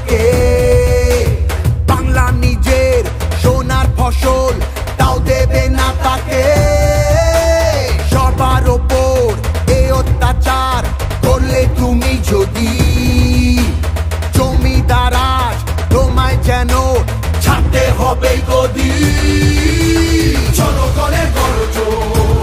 থাকে। বাংলা নিজের সোনার ফসল, তাও দেবে না তাকে। সবার ওপর এ অত্যাচার করলে তুমি যদি, জমিদার আজ তোমায় যেন ছাড়তে হবে গদি। জনগণের গর্জন